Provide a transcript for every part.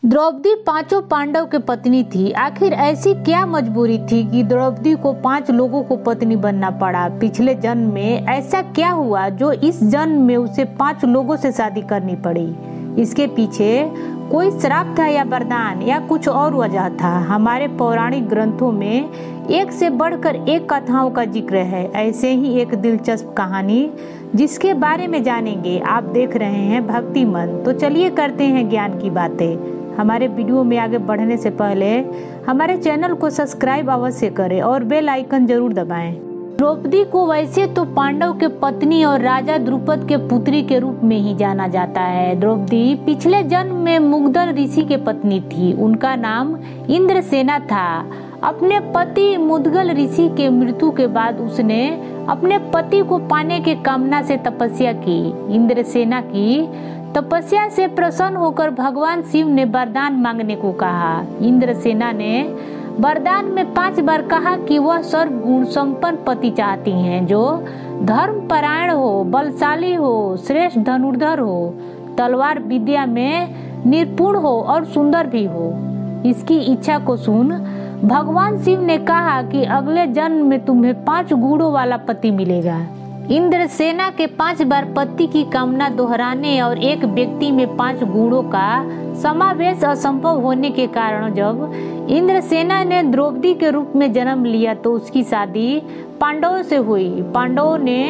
द्रौपदी पांचों पांडव के पत्नी थी। आखिर ऐसी क्या मजबूरी थी कि द्रौपदी को 5 लोगों को पत्नी बनना पड़ा? पिछले जन्म में ऐसा क्या हुआ जो इस जन्म में उसे 5 लोगों से शादी करनी पड़ी? इसके पीछे कोई श्राप था या वरदान या कुछ और वजह था? हमारे पौराणिक ग्रंथों में एक से बढ़कर एक कथाओं का जिक्र है। ऐसे ही एक दिलचस्प कहानी जिसके बारे में जानेंगे। आप देख रहे हैं भक्ति मन, तो चलिए करते हैं ज्ञान की बातें। हमारे वीडियो में आगे बढ़ने से पहले हमारे चैनल को सब्सक्राइब अवश्य करें और बेल आइकन जरूर दबाएं। द्रौपदी को वैसे तो पांडव के पत्नी और राजा द्रुपद के पुत्री के रूप में ही जाना जाता है। द्रौपदी पिछले जन्म में मुग्धल ऋषि के पत्नी थी। उनका नाम इंद्रसेना था। अपने पति मुद्गल ऋषि के मृत्यु के बाद उसने अपने पति को पाने की कामना से तपस्या की। इंद्रसेना की तपस्या से प्रसन्न होकर भगवान शिव ने वरदान मांगने को कहा। इंद्रसेना ने वरदान में 5 बार कहा कि वह सर्वगुण संपन्न पति चाहती हैं, जो धर्मपरायण हो, बलशाली हो, श्रेष्ठ धनुर्धर हो, तलवार विद्या में निपुण हो और सुंदर भी हो। इसकी इच्छा को सुन भगवान शिव ने कहा कि अगले जन्म में तुम्हें 5 गुणों वाला पति मिलेगा। इंद्रसेना के 5 बार पति की कामना दोहराने और एक व्यक्ति में 5 गुणों का समावेश असंभव होने के कारण जब इंद्रसेना ने द्रौपदी के रूप में जन्म लिया तो उसकी शादी पांडवों से हुई। पांडवों ने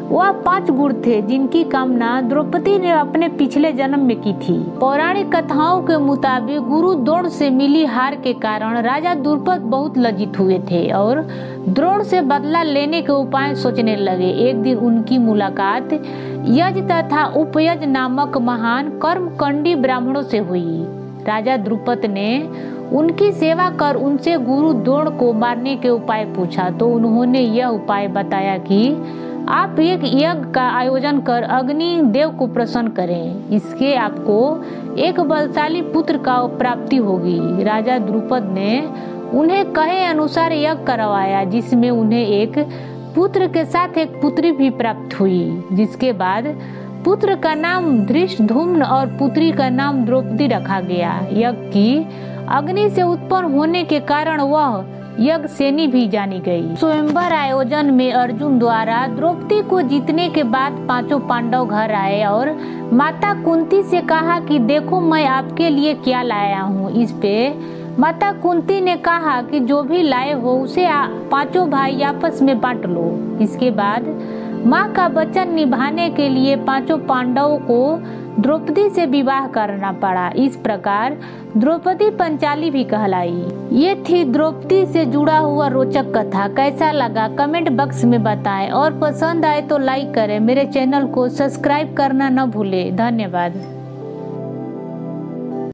वह 5 गुण थे जिनकी कामना द्रौपदी ने अपने पिछले जन्म में की थी। पौराणिक कथाओं के मुताबिक गुरु द्रोण से मिली हार के कारण राजा द्रुपद बहुत लज्जित हुए थे और द्रोण से बदला लेने के उपाय सोचने लगे। एक दिन उनकी मुलाकात यज तथा उपयज नामक महान कर्मकांडी ब्राह्मणों से हुई। राजा द्रुपद ने उनकी सेवा कर उनसे गुरु द्रोण को मारने के उपाय पूछा तो उन्होंने यह उपाय बताया कि आप एक यज्ञ का आयोजन कर अग्नि देव को प्रसन्न करें। इसके आपको एक बलशाली पुत्र का प्राप्ति होगी। राजा द्रुपद ने उन्हें कहे अनुसार यज्ञ करवाया, जिसमें उन्हें एक पुत्र के साथ एक पुत्री भी प्राप्त हुई। जिसके बाद पुत्र का नाम धृष्टद्युम्न और पुत्री का नाम द्रौपदी रखा गया। यज्ञ की अग्नि से उत्पन्न होने के कारण वह यज्ञसेनी भी जानी गई। स्वयंवर आयोजन में अर्जुन द्वारा द्रौपदी को जीतने के बाद 5 पांडव घर आए और माता कुंती से कहा कि देखो मैं आपके लिए क्या लाया हूँ। इस पे माता कुंती ने कहा कि जो भी लाए हो उसे 5 भाई आपस में बांट लो। इसके बाद माँ का वचन निभाने के लिए 5 पांडवों को द्रौपदी से विवाह करना पड़ा। इस प्रकार द्रौपदी पंचाली भी कहलाई। ये थी द्रौपदी से जुड़ा हुआ रोचक कथा। कैसा लगा कमेंट बॉक्स में बताएं और पसंद आए तो लाइक करें। मेरे चैनल को सब्सक्राइब करना न भूलें। धन्यवाद।